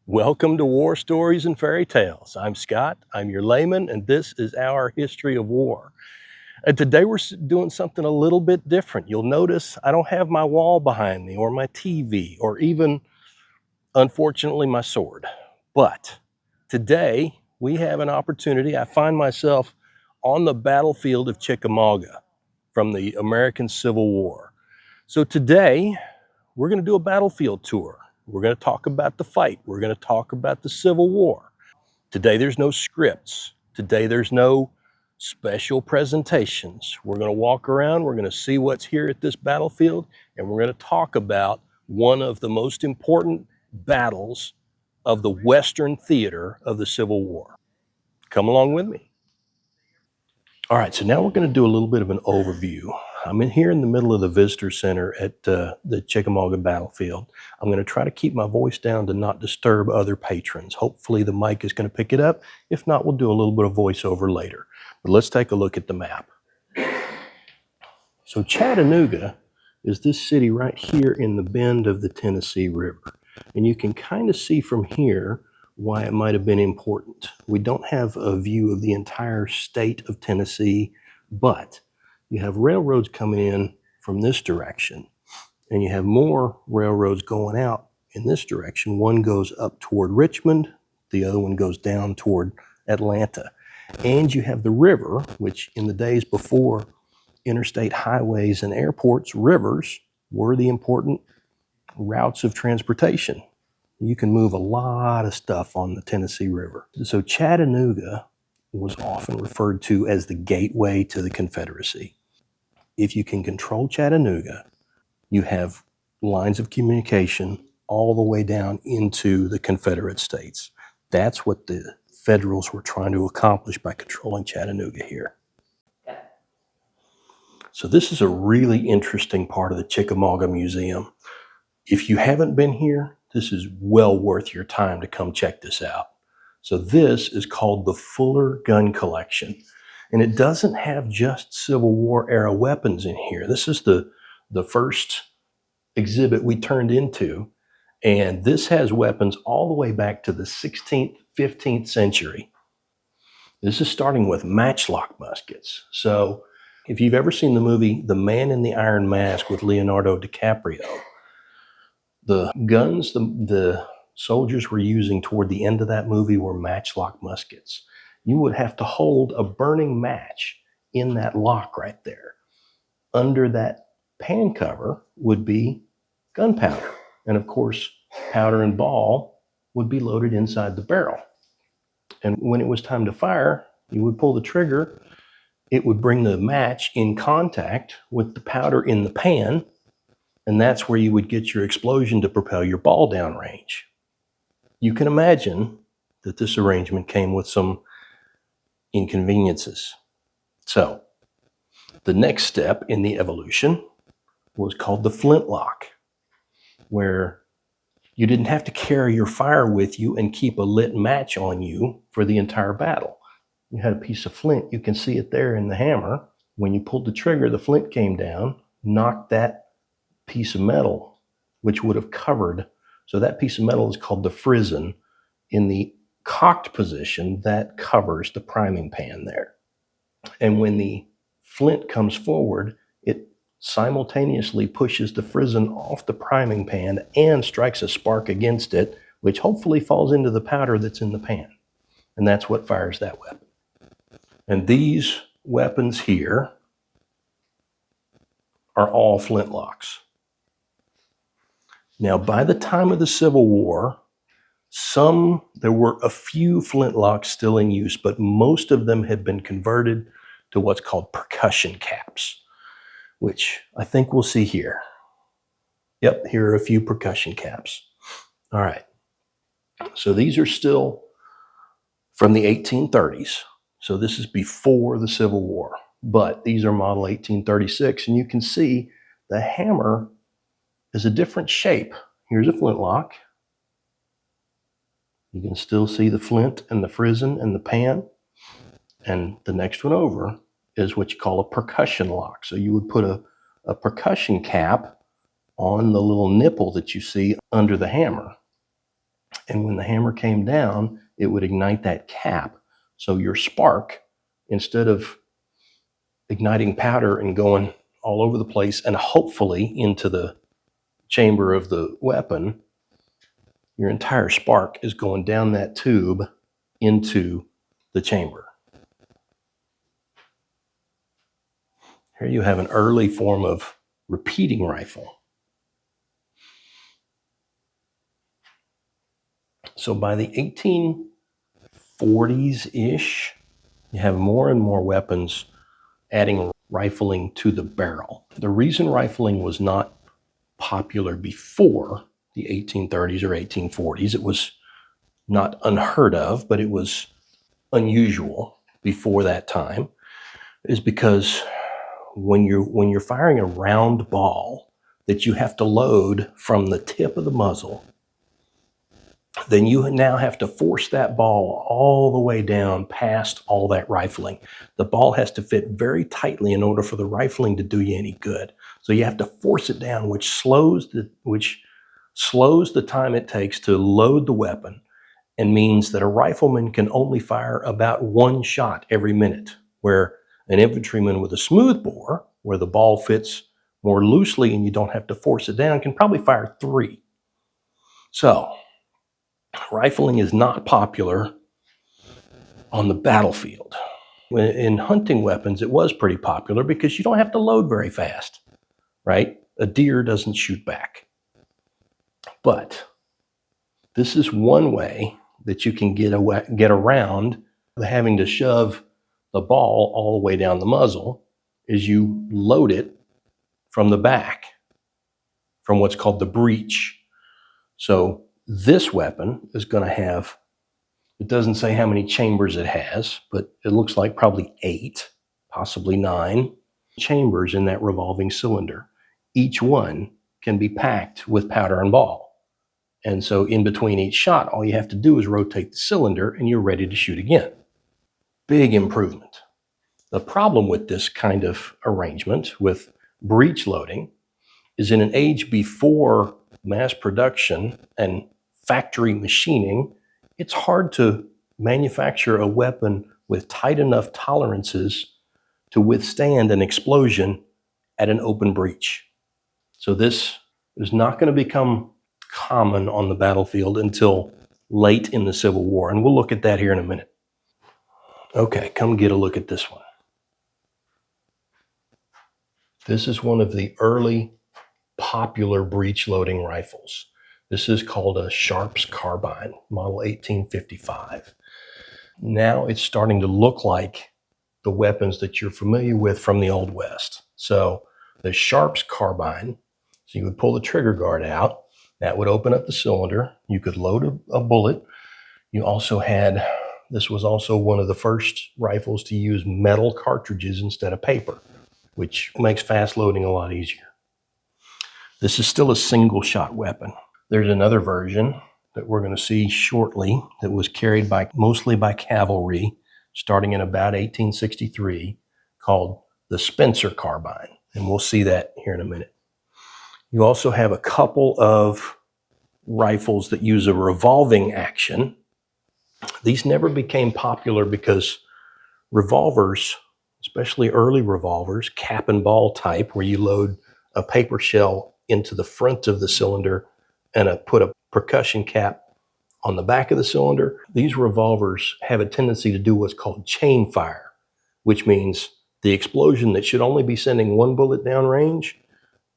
Welcome to War Stories and Fairy Tales. I'm Scott, I'm your layman, and this is our history of war. And today we're doing something a little bit different. You'll notice I don't have my wall behind me, or my TV, or even, unfortunately, my sword. But today we have an opportunity. I find myself on the battlefield of Chickamauga from the American Civil War. So today we're going to do a battlefield tour. We're going to talk about the fight. We're going to talk about the Civil War. Today, there's no scripts. Today, there's no special presentations. We're going to walk around. We're going to see what's here at this battlefield, and we're going to talk about one of the most important battles of the Western theater of the Civil War. Come along with me. All right, so now we're going to do a little bit of an overview. I'm in here in the middle of the visitor center at the Chickamauga Battlefield. I'm going to try to keep my voice down to not disturb other patrons. Hopefully the mic is going to pick it up. If not, we'll do a little bit of voiceover later. But let's take a look at the map. So Chattanooga is this city right here in the bend of the Tennessee River. And you can kind of see from here why it might have been important. We don't have a view of the entire state of Tennessee, but you have railroads coming in from this direction, and you have more railroads going out in this direction. One goes up toward Richmond, the other one goes down toward Atlanta. And you have the river, which in the days before interstate highways and airports, rivers were the important routes of transportation. You can move a lot of stuff on the Tennessee River. So Chattanooga was often referred to as the gateway to the Confederacy. If you can control Chattanooga, you have lines of communication all the way down into the Confederate States. That's what the Federals were trying to accomplish by controlling Chattanooga here. So this is a really interesting part of the Chickamauga Museum. If you haven't been here, this is well worth your time to come check this out. So this is called the Fuller Gun Collection. And it doesn't have just Civil War era weapons in here. This is the first exhibit we turned into. And this has weapons all the way back to the 16th, 15th century. This is starting with matchlock muskets. So if you've ever seen the movie The Man in the Iron Mask with Leonardo DiCaprio, the guns the soldiers were using toward the end of that movie were matchlock muskets. You would have to hold a burning match in that lock right there. Under that pan cover would be gunpowder. And of course, powder and ball would be loaded inside the barrel. And when it was time to fire, you would pull the trigger. It would bring the match in contact with the powder in the pan, and that's where you would get your explosion to propel your ball downrange. You can imagine that this arrangement came with some inconveniences. So, the next step in the evolution was called the flintlock, where you didn't have to carry your fire with you and keep a lit match on you for the entire battle. You had a piece of flint. You can see it there in the hammer. When you pulled the trigger, the flint came down, knocked that piece of metal, which would have covered. So that piece of metal is called the frizzen. In the cocked position, that covers the priming pan there. And when the flint comes forward, it simultaneously pushes the frizzen off the priming pan and strikes a spark against it, which hopefully falls into the powder that's in the pan. And that's what fires that weapon. And these weapons here are all flintlocks. Now, by the time of the Civil War, there were a few flintlocks still in use, but most of them had been converted to what's called percussion caps, which I think we'll see here. Yep, here are a few percussion caps. All right. So these are still from the 1830s. So this is before the Civil War, but these are model 1836, and you can see the hammer is a different shape. Here's a flintlock. You can still see the flint and the frizzen and the pan. And the next one over is what you call a percussion lock. So you would put a percussion cap on the little nipple that you see under the hammer. And when the hammer came down, it would ignite that cap. So your spark, instead of igniting powder and going all over the place and hopefully into the chamber of the weapon, your entire spark is going down that tube into the chamber. Here you have an early form of repeating rifle. So by the 1840s-ish, you have more and more weapons adding rifling to the barrel. The reason rifling was not popular before the 1830s or 1840s, it was not unheard of, but it was unusual before that time, is because when you're firing a round ball that you have to load from the tip of the muzzle, then you now have to force that ball all the way down past all that rifling. The ball has to fit very tightly in order for the rifling to do you any good. So you have to force it down, which slows the time it takes to load the weapon, and means that a rifleman can only fire about one shot every minute, where an infantryman with a smooth bore, where the ball fits more loosely and you don't have to force it down, can probably fire 3. So rifling is not popular on the battlefield. In hunting weapons, it was pretty popular because you don't have to load very fast, right? A deer doesn't shoot back. But this is one way that you can get around having to shove the ball all the way down the muzzle, is you load it from the back, from what's called the breech. So this weapon is going to have, it doesn't say how many chambers it has, but it looks like probably 8, possibly 9 chambers in that revolving cylinder. Each one can be packed with powder and ball. And so in between each shot, all you have to do is rotate the cylinder and you're ready to shoot again. Big improvement. The problem with this kind of arrangement with breech loading is, in an age before mass production and factory machining, it's hard to manufacture a weapon with tight enough tolerances to withstand an explosion at an open breech. So this is not going to become common on the battlefield until late in the Civil War, and we'll look at that here in a minute. Okay, come get a look at this one. This is one of the early popular breech loading rifles. This is called a Sharps carbine, model 1855. Now it's starting to look like the weapons that you're familiar with from the Old West. So the Sharps carbine, so you would pull the trigger guard out, that would open up the cylinder, you could load a bullet. You also had, this was also one of the first rifles to use metal cartridges instead of paper, which makes fast loading a lot easier. This is still a single shot weapon. There's another version that we're going to see shortly that was carried mostly by cavalry starting in about 1863, called the Spencer carbine. And we'll see that here in a minute. You also have a couple of rifles that use a revolving action. These never became popular because revolvers, especially early revolvers, cap and ball type, where you load a paper shell into the front of the cylinder and put a percussion cap on the back of the cylinder. These revolvers have a tendency to do what's called chain fire, which means the explosion that should only be sending one bullet downrange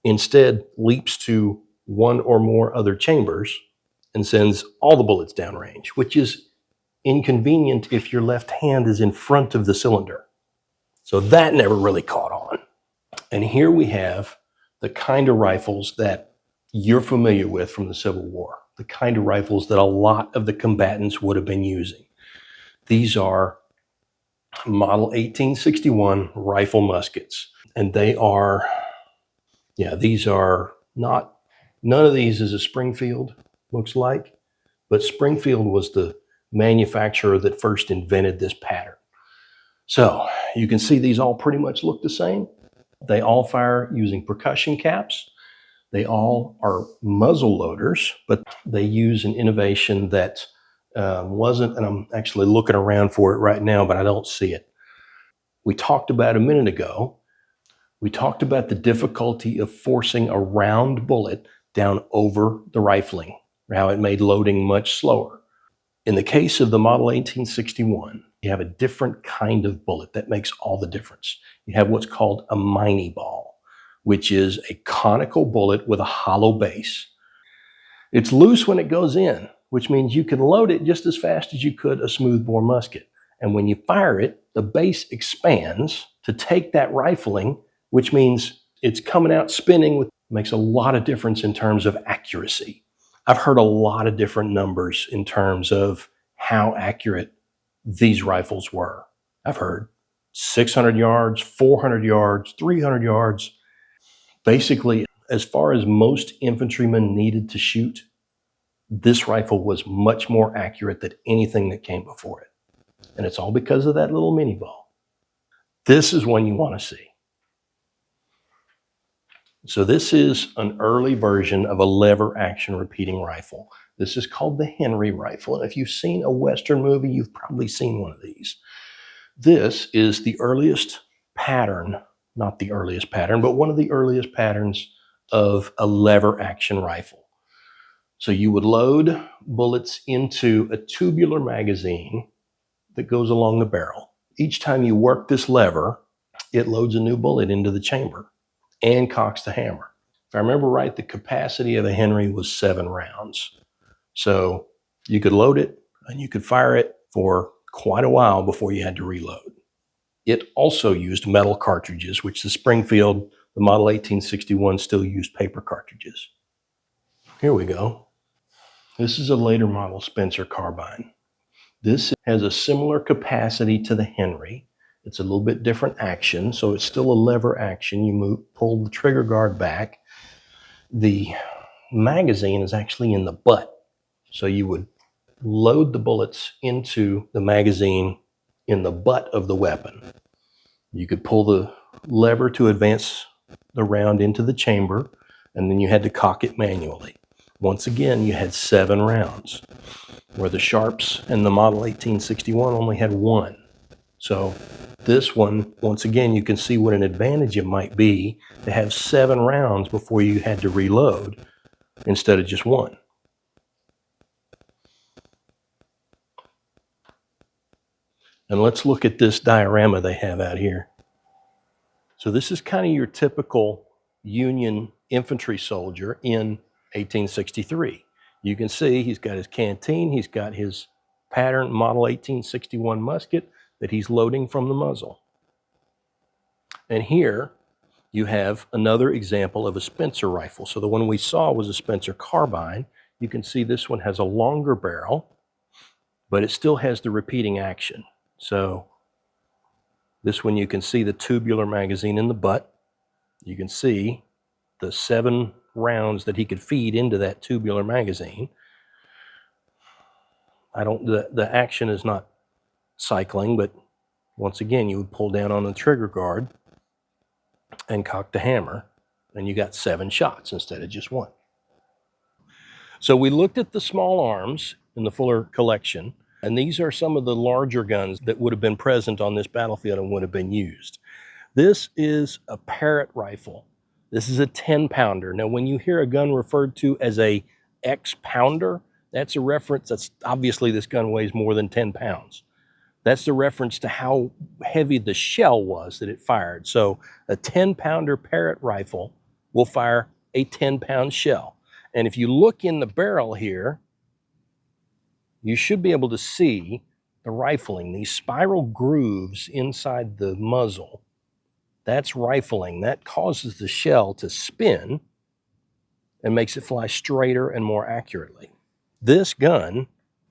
instead leaps to one or more other chambers and sends all the bullets downrange, which is inconvenient if your left hand is in front of the cylinder. So that never really caught on. And here we have the kind of rifles that you're familiar with from the Civil War, the kind of rifles that a lot of the combatants would have been using. These are model 1861 rifle muskets. And they are, these are not, none of these is a Springfield, looks like, but Springfield was the manufacturer that first invented this pattern. So you can see these all pretty much look the same. They all fire using percussion caps. They all are muzzle loaders, but they use an innovation that wasn't, and I'm actually looking around for it right now, but I don't see it. We talked about a minute ago, we talked about the difficulty of forcing a round bullet down over the rifling, how it made loading much slower. In the case of the Model 1861, you have a different kind of bullet that makes all the difference. You have what's called a Mini ball, which is a conical bullet with a hollow base. It's loose when it goes in, which means you can load it just as fast as you could a smoothbore musket. And when you fire it, the base expands to take that rifling, which means it's coming out spinning, which makes a lot of difference in terms of accuracy. I've heard a lot of different numbers in terms of how accurate these rifles were. I've heard 600 yards, 400 yards, 300 yards. Basically, as far as most infantrymen needed to shoot, this rifle was much more accurate than anything that came before it. And it's all because of that little mini ball. This is one you want to see. So this is an early version of a lever action repeating rifle. This is called the Henry rifle. And if you've seen a Western movie, you've probably seen one of these. This is the earliest pattern, not the earliest pattern, but one of the earliest patterns of a lever action rifle. So you would load bullets into a tubular magazine that goes along the barrel. Each time you work this lever, it loads a new bullet into the chamber and cocks the hammer. If I remember right, the capacity of a Henry was 7 rounds. So you could load it and you could fire it for quite a while before you had to reload. It also used metal cartridges, which the Springfield, the Model 1861, still used paper cartridges. Here we go. This is a later model Spencer carbine. This has a similar capacity to the Henry. It's a little bit different action, so it's still a lever action. You pull the trigger guard back. The magazine is actually in the butt. So you would load the bullets into the magazine in the butt of the weapon. You could pull the lever to advance the round into the chamber, and then you had to cock it manually. Once again, you had 7 rounds, where the Sharps and the Model 1861 only had 1. So this one, once again, you can see what an advantage it might be to have 7 rounds before you had to reload instead of just 1. And let's look at this diorama they have out here. So this is kind of your typical Union infantry soldier in 1863. You can see he's got his canteen, he's got his pattern Model 1861 musket that he's loading from the muzzle. And here you have another example of a Spencer rifle. So the one we saw was a Spencer carbine. You can see this one has a longer barrel, but it still has the repeating action. So this one, you can see the tubular magazine in the butt. You can see the 7 rounds that he could feed into that tubular magazine. The action is not cycling, but once again, you would pull down on the trigger guard and cock the hammer, and you got 7 shots instead of just 1. So we looked at the small arms in the Fuller collection, and these are some of the larger guns that would have been present on this battlefield and would have been used. This is a Parrott rifle. This is a 10-pounder. Now, when you hear a gun referred to as a X-pounder, that's a reference. That's obviously this gun weighs more than 10 pounds. That's the reference to how heavy the shell was that it fired. So a 10-pounder Parrott rifle will fire a 10-pound shell. And if you look in the barrel here, you should be able to see the rifling, these spiral grooves inside the muzzle. That's rifling. That causes the shell to spin and makes it fly straighter and more accurately. This gun,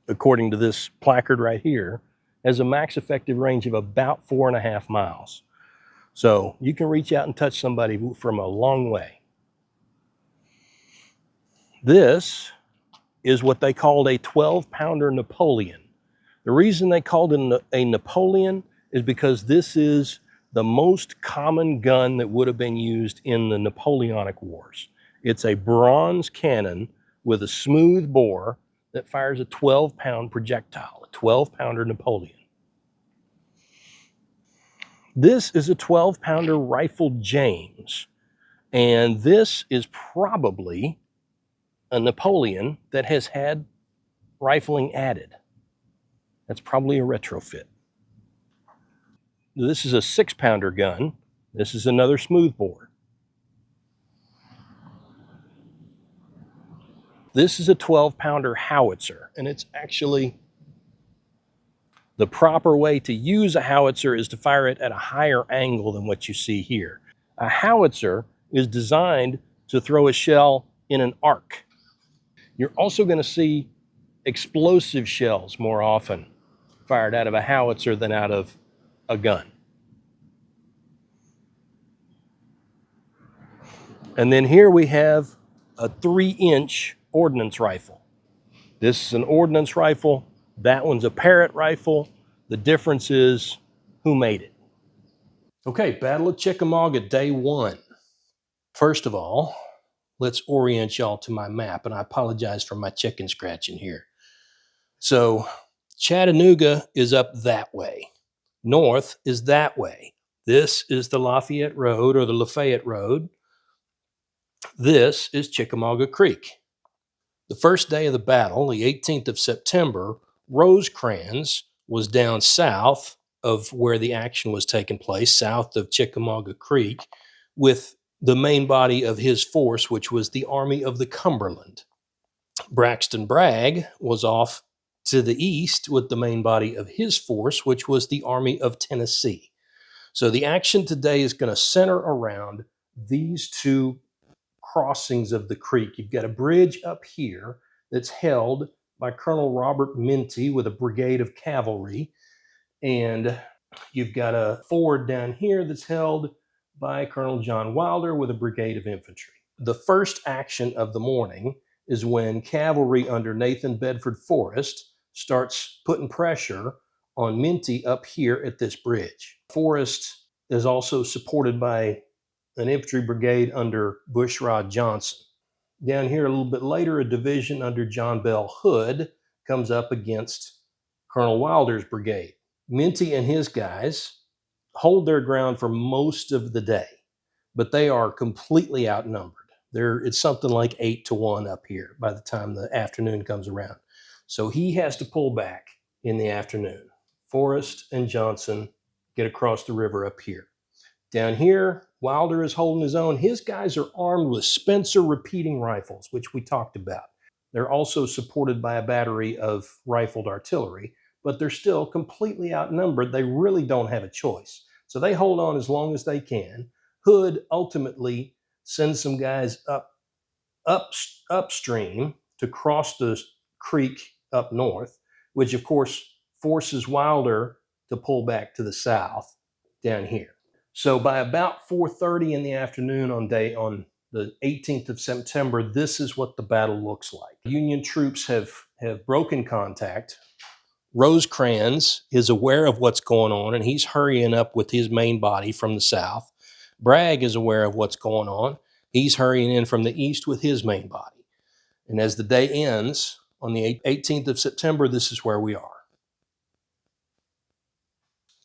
according to this placard right here, has a max effective range of about 4.5 miles. So you can reach out and touch somebody from a long way. This is what they called a 12-pounder Napoleon. The reason they called it a Napoleon is because this is the most common gun that would have been used in the Napoleonic Wars. It's a bronze cannon with a smooth bore that fires a 12-pound projectile, a 12-pounder Napoleon. This is a 12-pounder rifle James, and this is probably a Napoleon that has had rifling added. That's probably a retrofit. This is a 6-pounder gun. This is another smoothbore. This is a 12-pounder howitzer, and it's actually the proper way to use a howitzer is to fire it at a higher angle than what you see here. A howitzer is designed to throw a shell in an arc. You're also going to see explosive shells more often fired out of a howitzer than out of a gun. And then here we have a 3-inch ordnance rifle. This is an ordnance rifle. That one's a Parrott rifle. The difference is who made it. Okay, Battle of Chickamauga, day 1. First of all, let's orient y'all to my map, and I apologize for my chicken scratching here. So Chattanooga is up that way. North is that way. This is the Lafayette Road or the Lafayette Road. This is Chickamauga Creek. The first day of the battle, the 18th of September, Rosecrans was down south of where the action was taking place, south of Chickamauga Creek, with the main body of his force, which was the Army of the Cumberland. Braxton Bragg was off to the east with the main body of his force, which was the Army of Tennessee. So the action today is going to center around these two crossings of the creek. You've got a bridge up here that's held by Colonel Robert Minty with a brigade of cavalry, and you've got a ford down here that's held by Colonel John Wilder with a brigade of infantry. The first action of the morning is when cavalry under Nathan Bedford Forrest starts putting pressure on Minty up here at this bridge. Forrest is also supported by an infantry brigade under Bushrod Johnson. Down here a little bit later, a division under John Bell Hood comes up against Colonel Wilder's brigade. Minty and his guys hold their ground for most of the day, but they are completely outnumbered. It's something like 8-1 up here by the time the afternoon comes around. So he has to pull back in the afternoon. Forrest and Johnson get across the river up here. Down here, Wilder is holding his own. His guys are armed with Spencer repeating rifles, which we talked about. They're also supported by a battery of rifled artillery, but they're still completely outnumbered. They really don't have a choice. So they hold on as long as they can. Hood ultimately sends some guys upstream to cross the creek up north, which of course forces Wilder to pull back to the south down here. So by about 4:30 in the afternoon on the 18th of September, this is what the battle looks like. Union troops have broken contact. Rosecrans is aware of what's going on, and he's hurrying up with his main body from the south. Bragg is aware of what's going on. He's hurrying in from the east with his main body. And as the day ends on the 18th of September, this is where we are.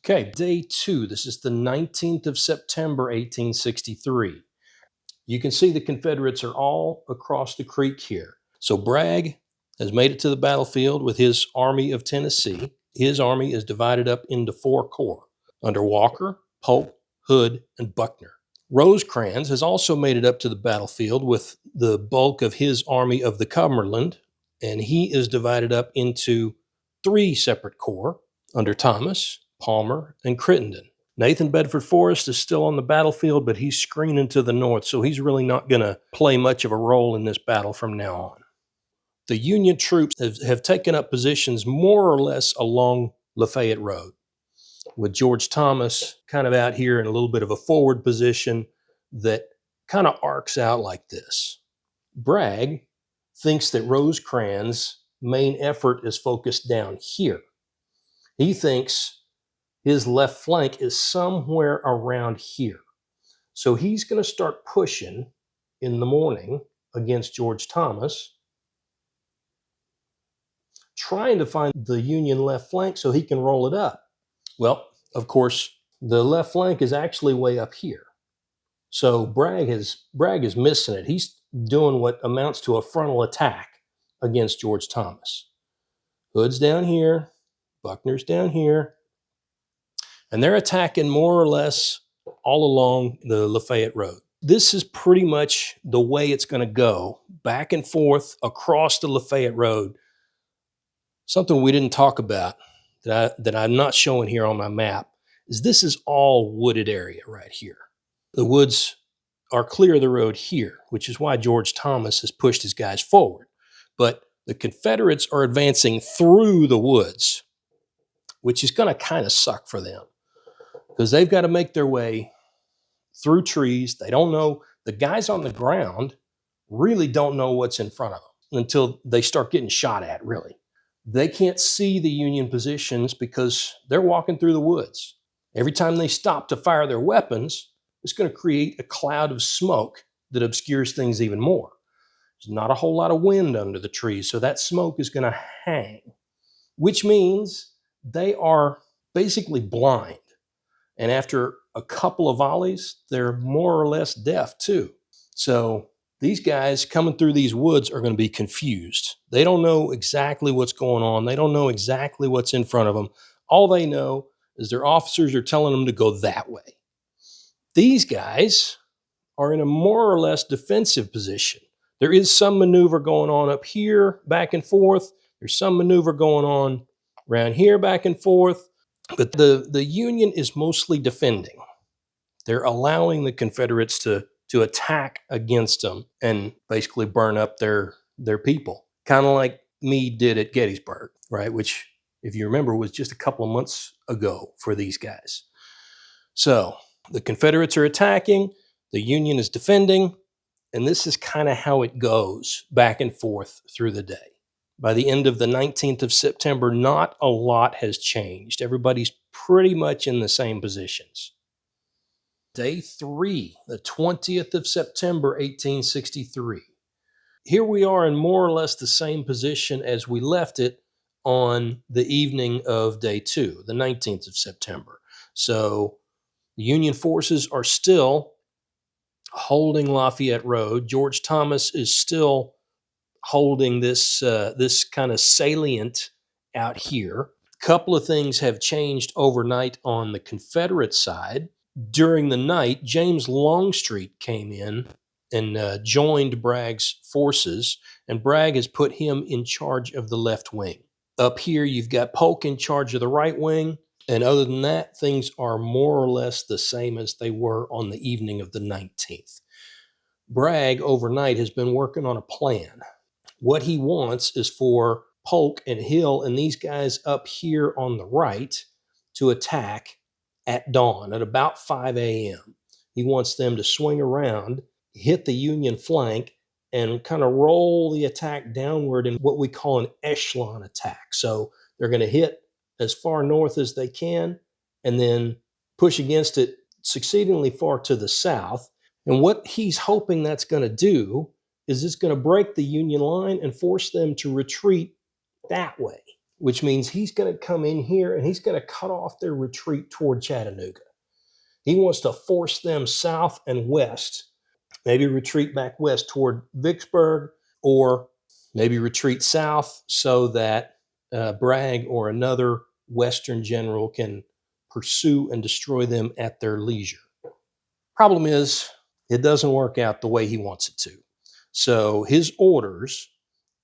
Okay, day 2. This is the 19th of September, 1863. You can see the Confederates are all across the creek here. So Bragg has made it to the battlefield with his Army of Tennessee. His army is divided up into 4 corps under Walker, Pope, Hood, and Buckner. Rosecrans has also made it up to the battlefield with the bulk of his Army of the Cumberland, and he is divided up into 3 separate corps under Thomas, Palmer, and Crittenden. Nathan Bedford Forrest is still on the battlefield, but he's screening to the north, so he's really not going to play much of a role in this battle from now on. The Union troops have taken up positions more or less along Lafayette Road, with George Thomas kind of out here in a little bit of a forward position that kind of arcs out like this. Bragg thinks that Rosecrans' main effort is focused down here. He thinks his left flank is somewhere around here. So he's going to start pushing in the morning against George Thomas, trying to find the Union left flank so he can roll it up. Well, of course, the left flank is actually way up here. So Bragg is missing it. He's doing what amounts to a frontal attack against George Thomas. Hood's down here, Buckner's down here, and they're attacking more or less all along the Lafayette Road. This is pretty much the way it's going to go, back and forth across the Lafayette Road. Something we didn't talk about that I'm not showing here on my map is this is all wooded area right here. The woods are clear of the road here, which is why George Thomas has pushed his guys forward. But the Confederates are advancing through the woods, which is going to kind of suck for them because they've got to make their way through trees. They don't know. The guys on the ground really don't know what's in front of them until they start getting shot at, really. They can't see the Union positions because they're walking through the woods. Every time they stop to fire their weapons, it's going to create a cloud of smoke that obscures things even more. There's not a whole lot of wind under the trees, so that smoke is going to hang, which means they are basically blind. And after a couple of volleys, they're more or less deaf too. So these guys coming through these woods are going to be confused. They don't know exactly what's going on. They don't know exactly what's in front of them. All they know is their officers are telling them to go that way. These guys are in a more or less defensive position. There is some maneuver going on up here, back and forth. There's some maneuver going on around here, back and forth. But the Union is mostly defending. They're allowing the Confederates to attack against them and basically burn up their people. Kind of like Meade did at Gettysburg, right? Which, if you remember, was just a couple of months ago for these guys. So the Confederates are attacking, the Union is defending, and this is kind of how it goes back and forth through the day. By the end of the 19th of September, not a lot has changed. Everybody's pretty much in the same positions. Day 3, the 20th of September, 1863. Here we are in more or less the same position as we left it on the evening of day 2, the 19th of September. So the Union forces are still holding Lafayette Road. George Thomas is still holding this kind of salient out here. A couple of things have changed overnight on the Confederate side. During the night, James Longstreet came in and joined Bragg's forces, and Bragg has put him in charge of the left wing. Up here, you've got Polk in charge of the right wing, and other than that, things are more or less the same as they were on the evening of the 19th. Bragg, overnight, has been working on a plan. What he wants is for Polk and Hill and these guys up here on the right to attack at dawn, at about 5 a.m. He wants them to swing around, hit the Union flank, and kind of roll the attack downward in what we call an echelon attack. So they're going to hit as far north as they can and then push against it succeedingly far to the south. And what he's hoping that's going to do is it's going to break the Union line and force them to retreat that way, which means he's going to come in here and he's going to cut off their retreat toward Chattanooga. He wants to force them south and west, maybe retreat back west toward Vicksburg, or maybe retreat south so that Bragg or another Western general can pursue and destroy them at their leisure. Problem is, it doesn't work out the way he wants it to. So his orders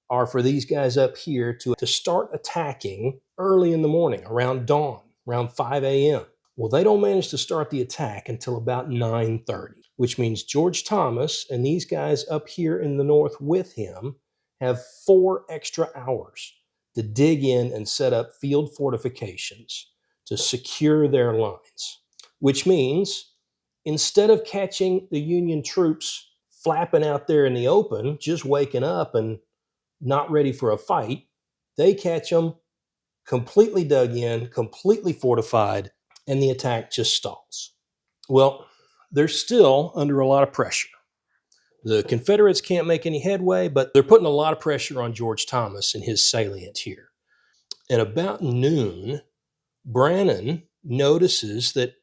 are for these guys up here to start attacking early in the morning, around dawn, around 5 a.m. Well, they don't manage to start the attack until about 9:30, which means George Thomas and these guys up here in the north with him have 4 extra hours to dig in and set up field fortifications to secure their lines, which means instead of catching the Union troops flapping out there in the open, just waking up and not ready for a fight, they catch them completely dug in, completely fortified, and the attack just stalls. Well, they're still under a lot of pressure. The Confederates can't make any headway, but they're putting a lot of pressure on George Thomas and his salient here. And about noon, Brannan notices that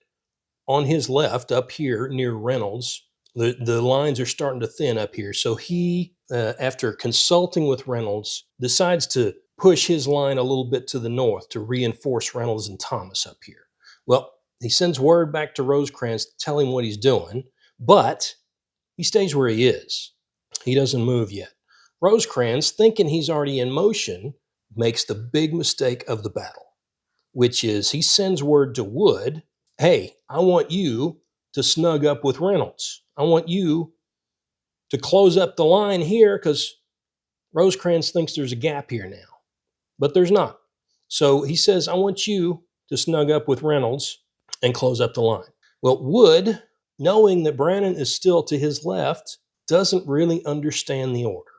on his left, up here near Reynolds, the lines are starting to thin up here. So he, after consulting with Reynolds, decides to push his line a little bit to the north to reinforce Reynolds and Thomas up here. Well, he sends word back to Rosecrans to tell him what he's doing, but he stays where he is. He doesn't move yet. Rosecrans, thinking he's already in motion, makes the big mistake of the battle, which is he sends word to Wood, hey, I want you to snug up with Reynolds. I want you to close up the line here because Rosecrans thinks there's a gap here now, but there's not. So he says, I want you to snug up with Reynolds and close up the line. Well, Wood, knowing that Brannan is still to his left, doesn't really understand the order,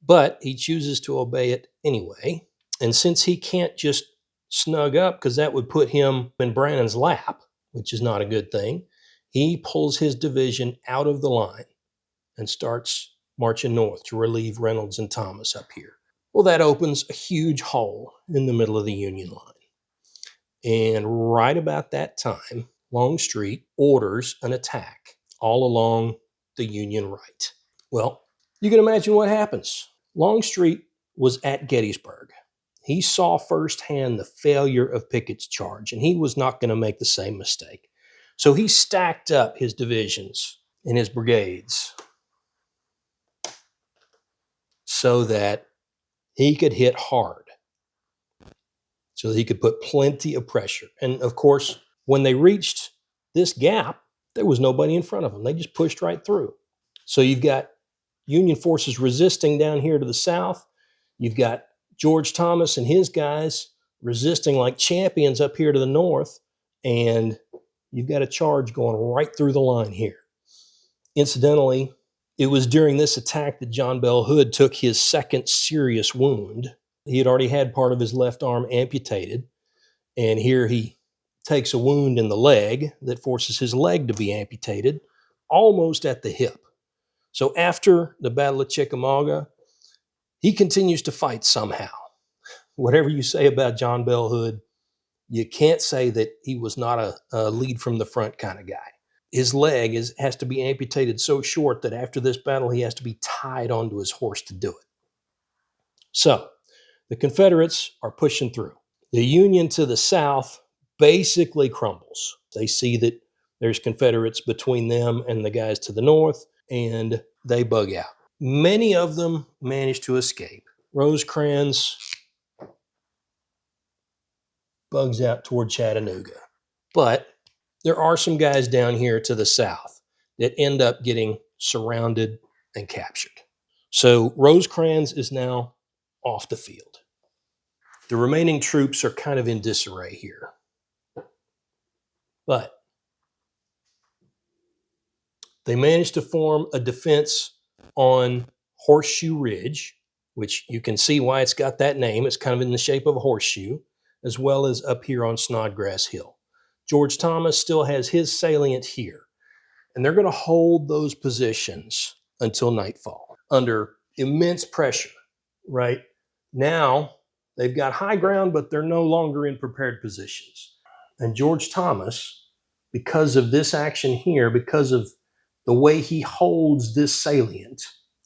but he chooses to obey it anyway. And since he can't just snug up because that would put him in Brannan's lap, which is not a good thing, he pulls his division out of the line and starts marching north to relieve Reynolds and Thomas up here. Well, that opens a huge hole in the middle of the Union line. And right about that time, Longstreet orders an attack all along the Union right. Well, you can imagine what happens. Longstreet was at Gettysburg. He saw firsthand the failure of Pickett's charge, and he was not going to make the same mistake. So he stacked up his divisions and his brigades so that he could hit hard, so that he could put plenty of pressure. And of course, when they reached this gap, there was nobody in front of them. They just pushed right through. So you've got Union forces resisting down here to the south. You've got George Thomas and his guys resisting like champions up here to the north. And you've got a charge going right through the line here. Incidentally, it was during this attack that John Bell Hood took his second serious wound. He had already had part of his left arm amputated. And here he takes a wound in the leg that forces his leg to be amputated almost at the hip. So after the Battle of Chickamauga, he continues to fight somehow. Whatever you say about John Bell Hood, you can't say that he was not a lead from the front kind of guy. His leg has to be amputated so short that after this battle, he has to be tied onto his horse to do it. So the Confederates are pushing through. The Union to the south basically crumbles. They see that there's Confederates between them and the guys to the north, and they bug out. Many of them manage to escape. Rosecrans bugs out toward Chattanooga. But there are some guys down here to the south that end up getting surrounded and captured. So Rosecrans is now off the field. The remaining troops are kind of in disarray here. But they managed to form a defense on Horseshoe Ridge, which you can see why it's got that name. It's kind of in the shape of a horseshoe, as well as up here on Snodgrass Hill. George Thomas still has his salient here, and they're going to hold those positions until nightfall under immense pressure, right? Now, they've got high ground, but they're no longer in prepared positions. And George Thomas, because of this action here, because of the way he holds this salient,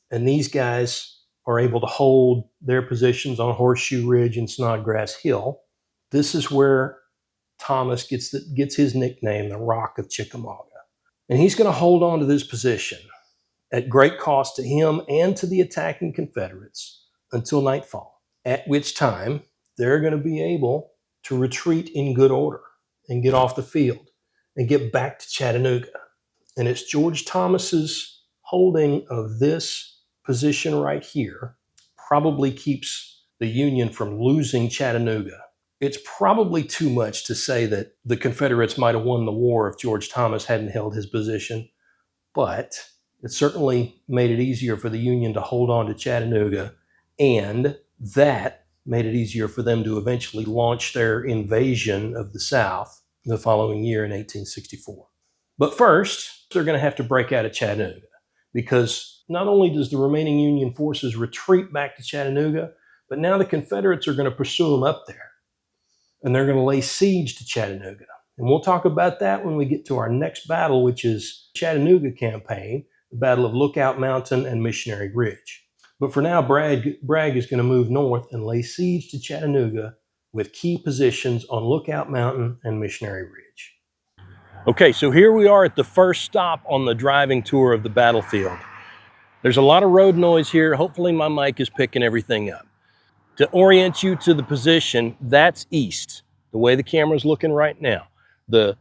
and these guys are able to hold their positions on Horseshoe Ridge and Snodgrass Hill, this is where Thomas gets his nickname, the Rock of Chickamauga. And he's going to hold on to this position at great cost to him and to the attacking Confederates until nightfall, at which time they're going to be able to retreat in good order and get off the field and get back to Chattanooga. And it's George Thomas's holding of this position right here probably keeps the Union from losing Chattanooga. It's probably too much to say that the Confederates might have won the war if George Thomas hadn't held his position, but it certainly made it easier for the Union to hold on to Chattanooga, and that made it easier for them to eventually launch their invasion of the South the following year in 1864. But first, they're going to have to break out of Chattanooga because Not only does the remaining Union forces retreat back to Chattanooga, but now the Confederates are going to pursue them up there, and they're going to lay siege to Chattanooga. And we'll talk about that when we get to our next battle, which is Chattanooga campaign, the Battle of Lookout Mountain and Missionary Ridge. But for now, Bragg is going to move north and lay siege to Chattanooga with key positions on Lookout Mountain and Missionary Ridge. Okay, so here we are at the first stop on the driving tour of the battlefield. There's a lot of road noise here. Hopefully my mic is picking everything up. To orient you to the position, that's east, the way the camera's looking right now. The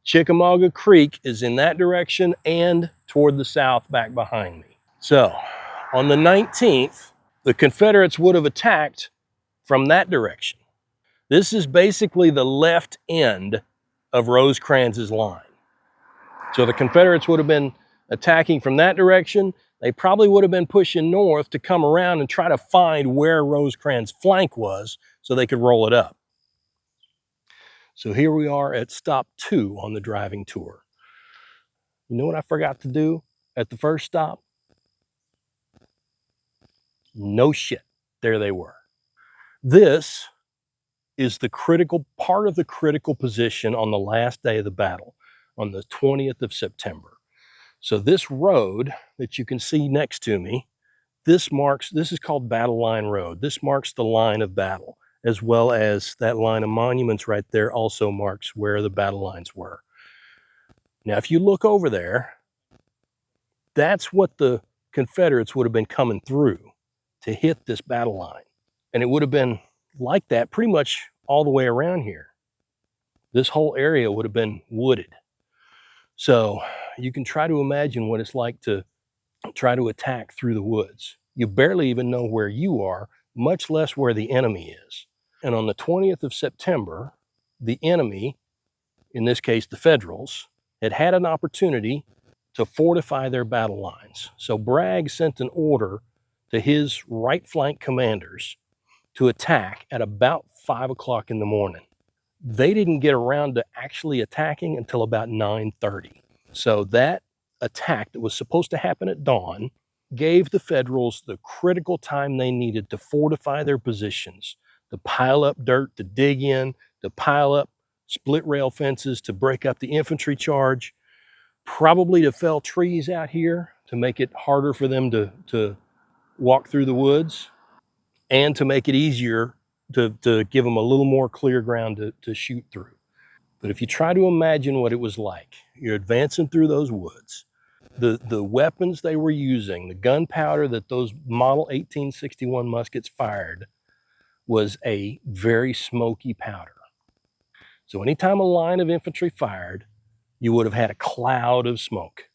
Chickamauga Creek is in that direction and toward the south back behind me. So on the 19th, the Confederates would have attacked from that direction. This is basically the left end of Rosecrans's line. So the Confederates would have been attacking from that direction. They probably would have been pushing north to come around and try to find where Rosecrans' flank was so they could roll it up. So here we are at stop 2 on the driving tour. You know what I forgot to do at the first stop? No shit. There they were. This is the critical part of the critical position on the last day of the battle, on the 20th of September. So this road that you can see next to me, this is called Battle Line Road. This marks the line of battle, as well as that line of monuments right there also marks where the battle lines were. Now, if you look over there, that's what the Confederates would have been coming through to hit this battle line. And it would have been like that pretty much all the way around here. This whole area would have been wooded. So you can try to imagine what it's like to try to attack through the woods. You barely even know where you are, much less where the enemy is. And on the 20th of September, the enemy, in this case the Federals, had an opportunity to fortify their battle lines. So Bragg sent an order to his right flank commanders to attack at about 5 o'clock in the morning. They didn't get around to actually attacking until about 9:30. So that attack that was supposed to happen at dawn gave the Federals the critical time they needed to fortify their positions, to pile up dirt, to dig in, to pile up split rail fences, to break up the infantry charge, probably to fell trees out here to make it harder for them to walk through the woods, and to make it easier to give them a little more clear ground to shoot through. But if you try to imagine what it was like, you're advancing through those woods, the weapons they were using, the gunpowder that those Model 1861 muskets fired was a very smoky powder. So anytime a line of infantry fired, you would have had a cloud of smoke.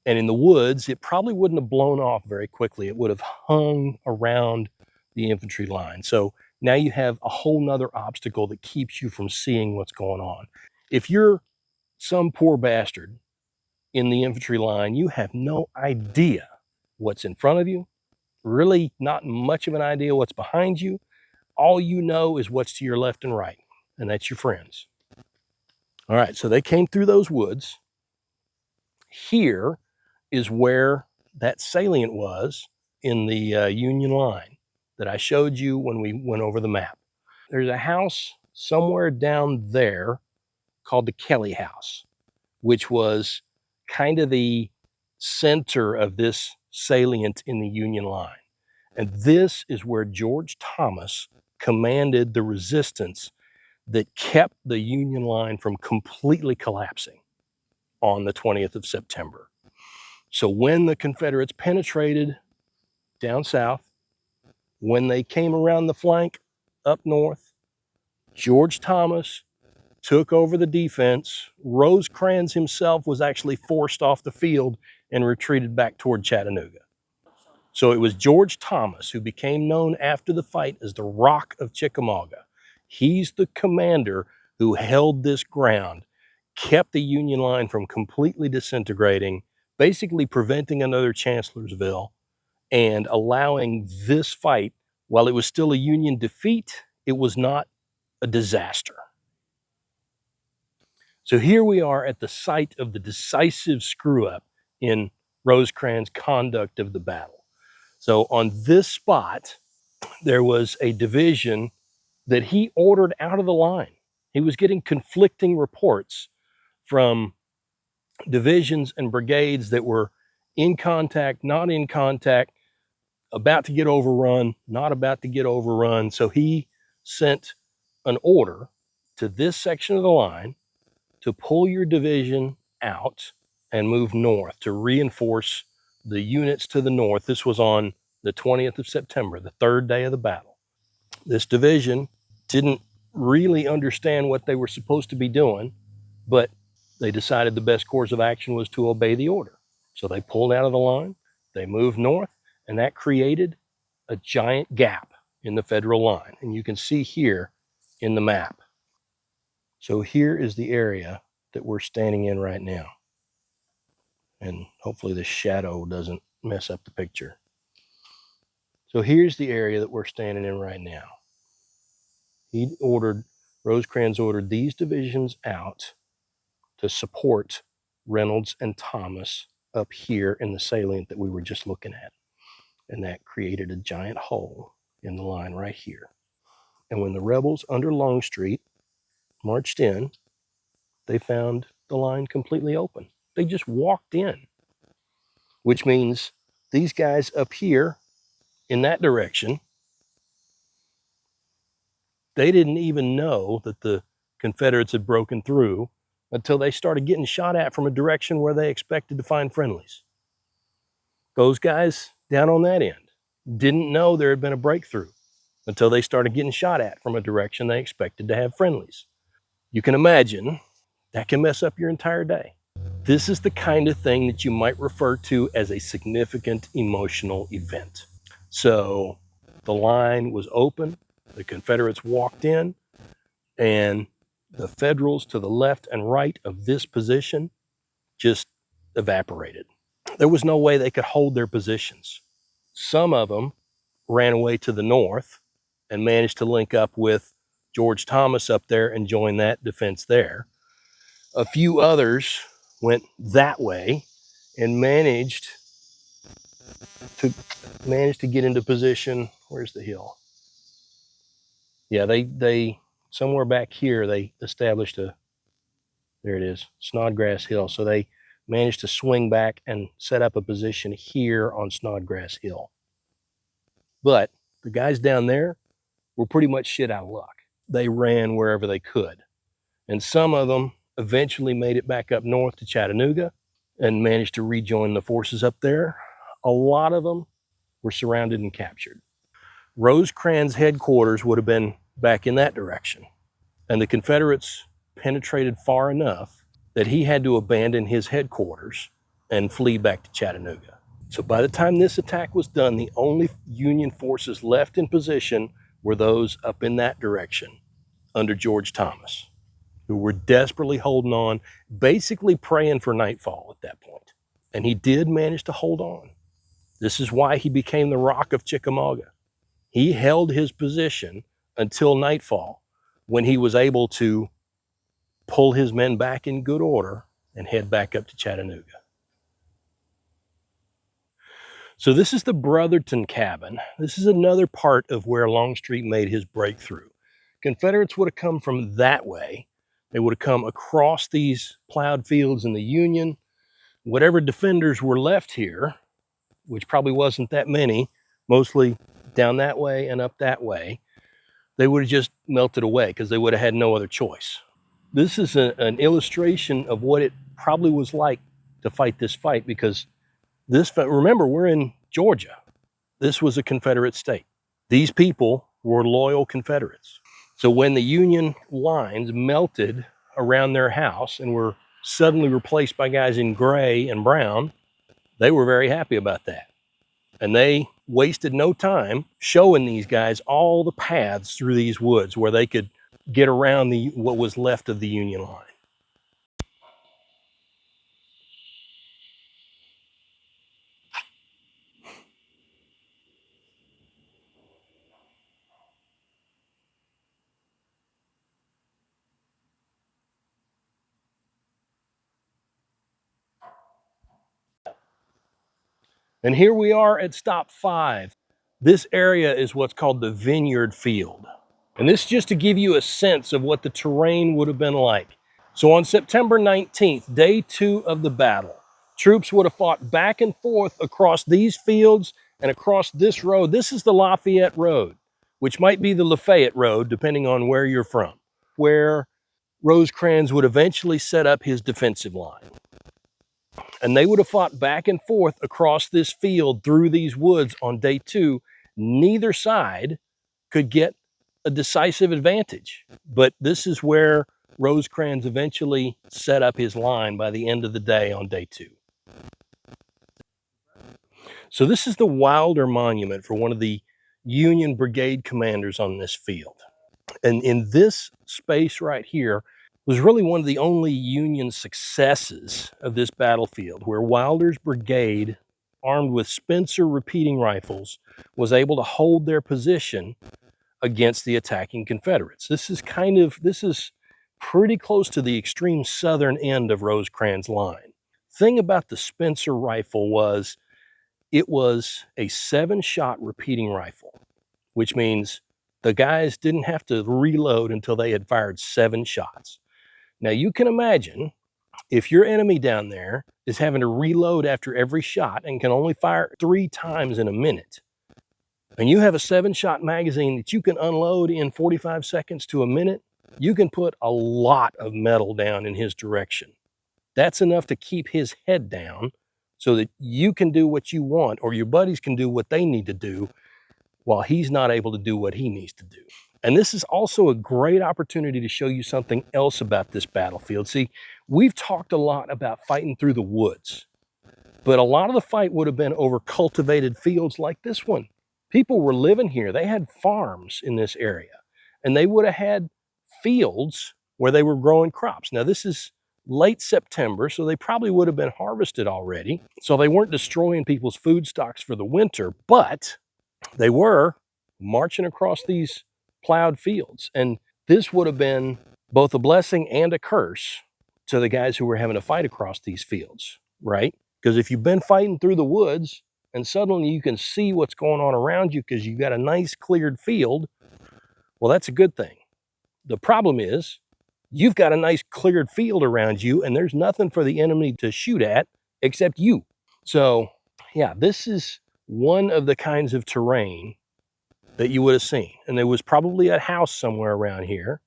And in the woods, it probably wouldn't have blown off very quickly. It would have hung around the infantry line. So now you have a whole nother obstacle that keeps you from seeing what's going on. If you're some poor bastard in the infantry line, you have no idea what's in front of you, really not much of an idea what's behind you. All you know is what's to your left and right, and that's your friends. All right, so they came through those woods. Here is where that salient was in the Union line that I showed you when we went over the map. There's a house somewhere down there called the Kelly House, which was kind of the center of this salient in the Union line. And this is where George Thomas commanded the resistance that kept the Union line from completely collapsing on the 20th of September. So when the Confederates penetrated down south, when they came around the flank up north, George Thomas took over the defense. Rosecrans himself was actually forced off the field and retreated back toward Chattanooga. So it was George Thomas who became known after the fight as the Rock of Chickamauga. He's the commander who held this ground, kept the Union line from completely disintegrating, basically preventing another Chancellorsville, and allowing this fight, while it was still a Union defeat, it was not a disaster. So here we are at the site of the decisive screw-up in Rosecrans' conduct of the battle. So on this spot, there was a division that he ordered out of the line. He was getting conflicting reports from divisions and brigades that were in contact, not in contact, about to get overrun, not about to get overrun. So he sent an order to this section of the line to pull your division out and move north to reinforce the units to the north. This was on the 20th of September, the third day of the battle. This division didn't really understand what they were supposed to be doing, but they decided the best course of action was to obey the order. So they pulled out of the line, they moved north, and that created a giant gap in the federal line. And you can see here in the map. So here is the area that we're standing in right now. And hopefully the shadow doesn't mess up the picture. So here's the area that we're standing in right now. Rosecrans ordered these divisions out to support Reynolds and Thomas up here in the salient that we were just looking at. And that created a giant hole in the line right here. And when the rebels under Longstreet marched in, they found the line completely open. They just walked in, which means these guys up here in that direction, they didn't even know that the Confederates had broken through until they started getting shot at from a direction where they expected to find friendlies. Those guys down on that end didn't know there had been a breakthrough until they started getting shot at from a direction they expected to have friendlies. You can imagine that can mess up your entire day. This is the kind of thing that you might refer to as a significant emotional event. So the line was open, the Confederates walked in, and the Federals to the left and right of this position just evaporated. There was no way they could hold their positions. Some of them ran away to the north and managed to link up with George Thomas up there and join that defense there. A few others went that way and managed to get into position. Where's the hill? Yeah, they somewhere back here they established there it is, Snodgrass Hill. So they managed to swing back and set up a position here on Snodgrass Hill. But the guys down there were pretty much shit out of luck. They ran wherever they could. And some of them eventually made it back up north to Chattanooga and managed to rejoin the forces up there. A lot of them were surrounded and captured. Rosecrans' headquarters would have been back in that direction. And the Confederates penetrated far enough that he had to abandon his headquarters and flee back to Chattanooga. So by the time this attack was done, the only Union forces left in position were those up in that direction under George Thomas, who were desperately holding on, basically praying for nightfall at that point. And he did manage to hold on. This is why he became the Rock of Chickamauga. He held his position until nightfall, when he was able to pull his men back in good order and head back up to Chattanooga. So this is the Brotherton cabin. This is another part of where Longstreet made his breakthrough. Confederates would have come from that way. They would have come across these plowed fields in the Union. Whatever defenders were left here, which probably wasn't that many, mostly down that way and up that way, they would have just melted away because they would have had no other choice. This is an illustration of what it probably was like to fight this fight, because remember, we're in Georgia. This was a Confederate state. These people were loyal Confederates. So when the Union lines melted around their house and were suddenly replaced by guys in gray and brown, they were very happy about that. And they wasted no time showing these guys all the paths through these woods where they could get around what was left of the Union line. And here we are at stop 5. This area is what's called the Vineyard Field. And this is just to give you a sense of what the terrain would have been like. So on September 19th, day 2 of the battle, troops would have fought back and forth across these fields and across this road. This is the Lafayette Road, which might be the Lafayette Road, depending on where you're from, where Rosecrans would eventually set up his defensive line. And they would have fought back and forth across this field through these woods on day 2. Neither side could get a decisive advantage. But this is where Rosecrans eventually set up his line by the end of the day on day 2. So this is the Wilder Monument for one of the Union brigade commanders on this field. And in this space right here was really one of the only Union successes of this battlefield, where Wilder's brigade, armed with Spencer repeating rifles, was able to hold their position against the attacking Confederates. This is pretty close to the extreme southern end of Rosecrans' line. Thing about the Spencer rifle was it was a 7-shot repeating rifle, which means the guys didn't have to reload until they had fired 7 shots. Now you can imagine if your enemy down there is having to reload after every shot and can only fire 3 times in a minute, and you have a 7-shot magazine that you can unload in 45 seconds to a minute, you can put a lot of metal down in his direction. That's enough to keep his head down so that you can do what you want, or your buddies can do what they need to do while he's not able to do what he needs to do. And this is also a great opportunity to show you something else about this battlefield. See, we've talked a lot about fighting through the woods, but a lot of the fight would have been over cultivated fields like this one. People were living here. They had farms in this area, and they would have had fields where they were growing crops. Now, this is late September, so they probably would have been harvested already. So they weren't destroying people's food stocks for the winter, but they were marching across these plowed fields. And this would have been both a blessing and a curse to the guys who were having to fight across these fields, right? Because if you've been fighting through the woods and suddenly you can see what's going on around you because you've got a nice cleared field, well, that's a good thing. The problem is you've got a nice cleared field around you and there's nothing for the enemy to shoot at except you. So yeah, this is one of the kinds of terrain that you would have seen. And there was probably a house somewhere around here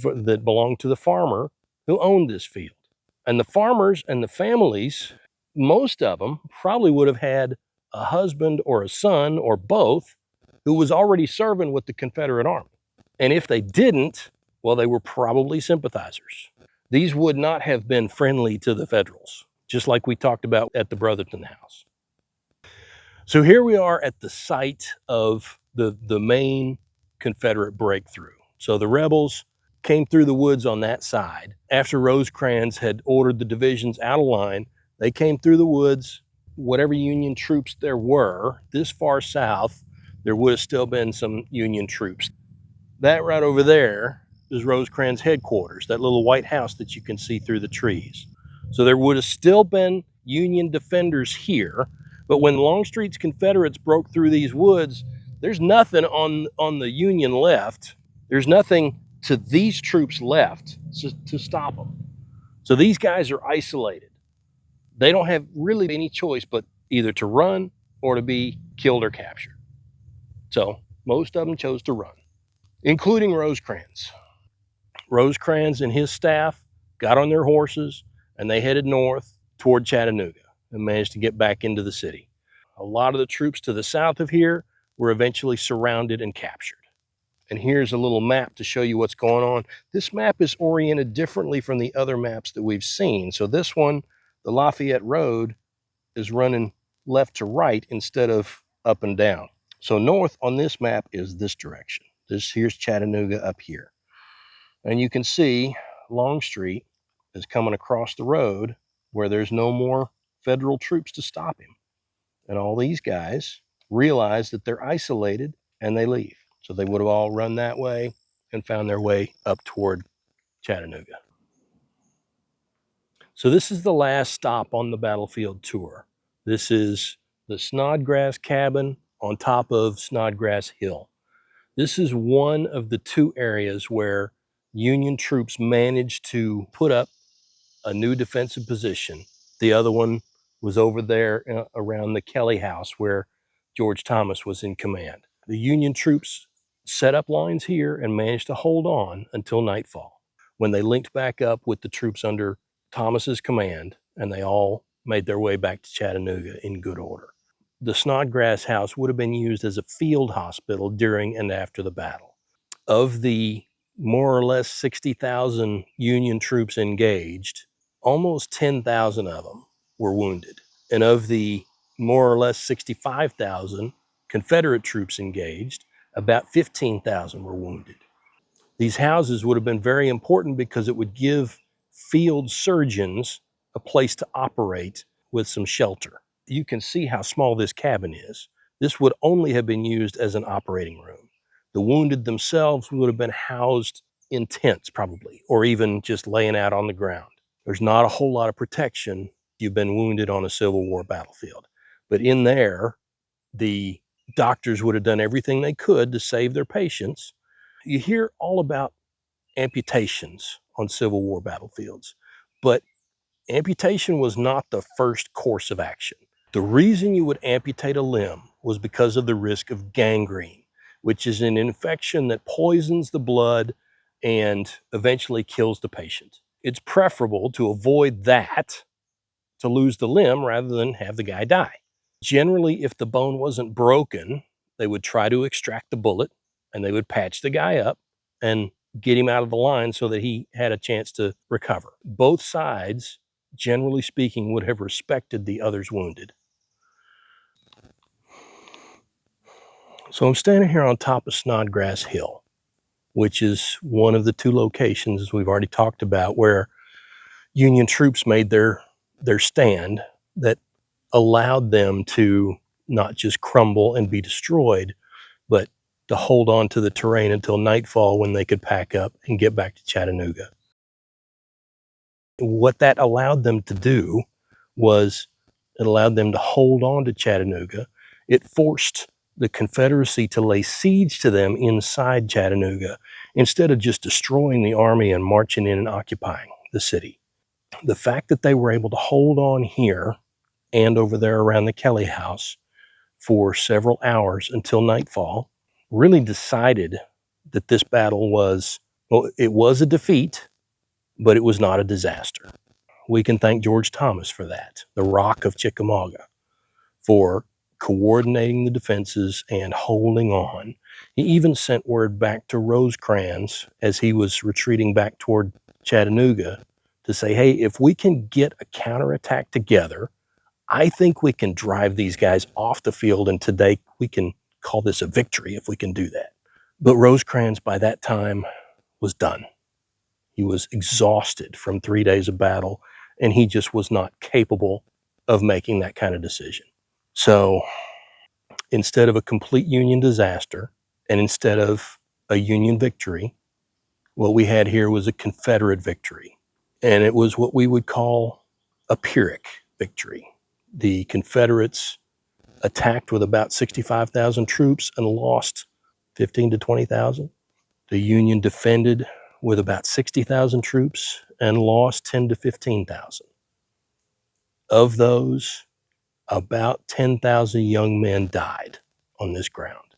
that belonged to the farmer who owned this field. And the farmers and the families, most of them probably would have had a husband or a son or both who was already serving with the Confederate Army. And if they didn't, well, they were probably sympathizers. These would not have been friendly to the Federals, just like we talked about at the Brotherton House. So here we are at the site of the main Confederate breakthrough. So the rebels came through the woods on that side. After Rosecrans had ordered the divisions out of line, they came through the woods. Whatever Union troops there were, this far south, there would have still been some Union troops. That right over there is Rosecrans' headquarters, that little white house that you can see through the trees. So there would have still been Union defenders here, but when Longstreet's Confederates broke through these woods, there's nothing on the Union left. There's nothing to these troops left to stop them. So these guys are isolated. They don't have really any choice but either to run or to be killed or captured. So most of them chose to run, including Rosecrans. Rosecrans and his staff got on their horses and they headed north toward Chattanooga and managed to get back into the city. A lot of the troops to the south of here were eventually surrounded and captured. And here's a little map to show you what's going on. This map is oriented differently from the other maps that we've seen. So this one, the Lafayette Road, is running left to right instead of up and down. So north on this map is this direction. Here's Chattanooga up here. And you can see Longstreet is coming across the road where there's no more Federal troops to stop him. And all these guys realize that they're isolated and they leave. So they would have all run that way and found their way up toward Chattanooga. So this is the last stop on the battlefield tour. This is the Snodgrass cabin on top of Snodgrass Hill. This is one of the two areas where Union troops managed to put up a new defensive position. The other one was over there around the Kelly House where George Thomas was in command. The Union troops set up lines here and managed to hold on until nightfall, when they linked back up with the troops under Thomas's command, and they all made their way back to Chattanooga in good order. The Snodgrass House would have been used as a field hospital during and after the battle. Of the more or less 60,000 Union troops engaged, almost 10,000 of them were wounded. And of the more or less 65,000 Confederate troops engaged, about 15,000 were wounded. These houses would have been very important because it would give field surgeons a place to operate with some shelter. You can see how small this cabin is. This would only have been used as an operating room. The wounded themselves would have been housed in tents, probably, or even just laying out on the ground. There's not a whole lot of protection if you've been wounded on a Civil War battlefield. But in there, the doctors would have done everything they could to save their patients. You hear all about amputations on Civil War battlefields, but amputation was not the first course of action. The reason you would amputate a limb was because of the risk of gangrene, which is an infection that poisons the blood and eventually kills the patient. It's preferable to avoid that, to lose the limb rather than have the guy die. Generally, if the bone wasn't broken, they would try to extract the bullet and they would patch the guy up and get him out of the line so that he had a chance to recover. Both sides, generally speaking, would have respected the other's wounded. So I'm standing here on top of Snodgrass Hill, which is one of the two locations, as we've already talked about, where Union troops made their stand that allowed them to not just crumble and be destroyed, but to hold on to the terrain until nightfall when they could pack up and get back to Chattanooga. What that allowed them to do was it allowed them to hold on to Chattanooga. It forced the Confederacy to lay siege to them inside Chattanooga instead of just destroying the army and marching in and occupying the city. The fact that they were able to hold on here and over there around the Kelly House for several hours until nightfall really decided that this battle was, well, it was a defeat, but it was not a disaster. We can thank George Thomas for that, the Rock of Chickamauga, for coordinating the defenses and holding on. He even sent word back to Rosecrans as he was retreating back toward Chattanooga to say, hey, if we can get a counterattack together, I think we can drive these guys off the field, and today we can call this a victory if we can do that. But Rosecrans by that time was done. He was exhausted from 3 days of battle, and he just was not capable of making that kind of decision. So instead of a complete Union disaster, and instead of a Union victory, what we had here was a Confederate victory. And it was what we would call a Pyrrhic victory. The Confederates attacked with about 65,000 troops and lost 15 to 20,000. The Union defended with about 60,000 troops and lost 10 to 15,000. Of those, about 10,000 young men died on this ground.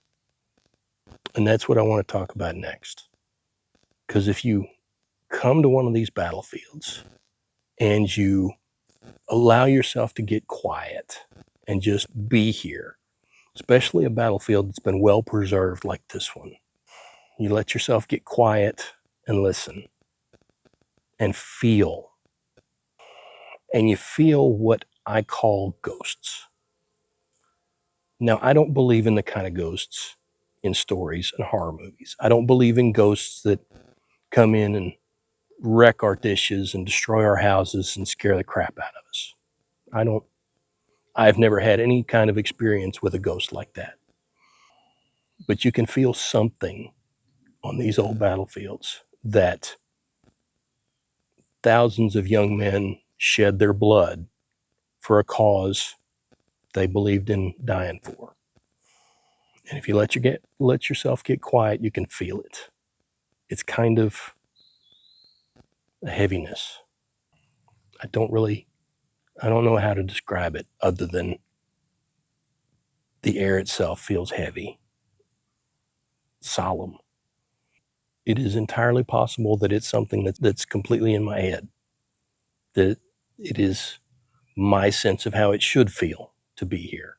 And that's what I want to talk about next. Because if you come to one of these battlefields and you allow yourself to get quiet and just be here, especially a battlefield that's been well preserved like this one, you let yourself get quiet and listen and feel. And you feel what I call ghosts. Now, I don't believe in the kind of ghosts in stories and horror movies. I don't believe in ghosts that come in and wreck our dishes and destroy our houses and scare the crap out of us. I've never had any kind of experience with a ghost like that. But you can feel something on these old battlefields that thousands of young men shed their blood for a cause they believed in dying for. And if you let yourself get quiet, you can feel it. It's kind of a heaviness. I don't know how to describe it other than the air itself feels heavy, solemn. It is entirely possible that it's something that's completely in my head, that it is my sense of how it should feel to be here.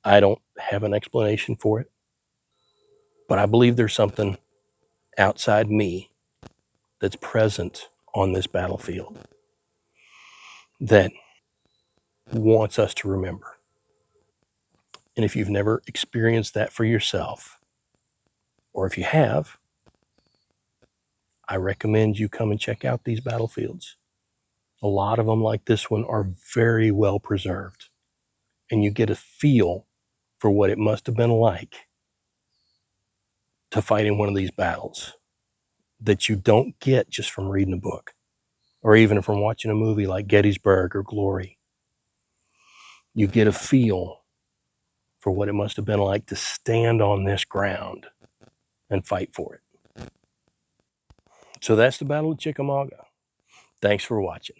I don't have an explanation for it, but I believe there's something outside me that's present on this battlefield that wants us to remember. And if you've never experienced that for yourself, or if you have, I recommend you come and check out these battlefields. A lot of them, like this one, are very well preserved, and you get a feel for what it must have been like to fight in one of these battles that you don't get just from reading a book or even from watching a movie like Gettysburg or Glory. You get a feel for what it must have been like to stand on this ground and fight for it. So that's the Battle of Chickamauga. Thanks for watching.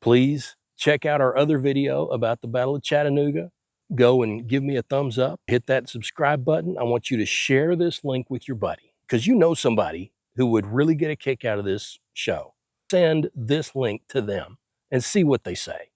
Please check out our other video about the Battle of Chattanooga. Go and give me a thumbs up. Hit that subscribe button. I want you to share this link with your buddy because you know somebody who would really get a kick out of this show. Send this link to them and see what they say.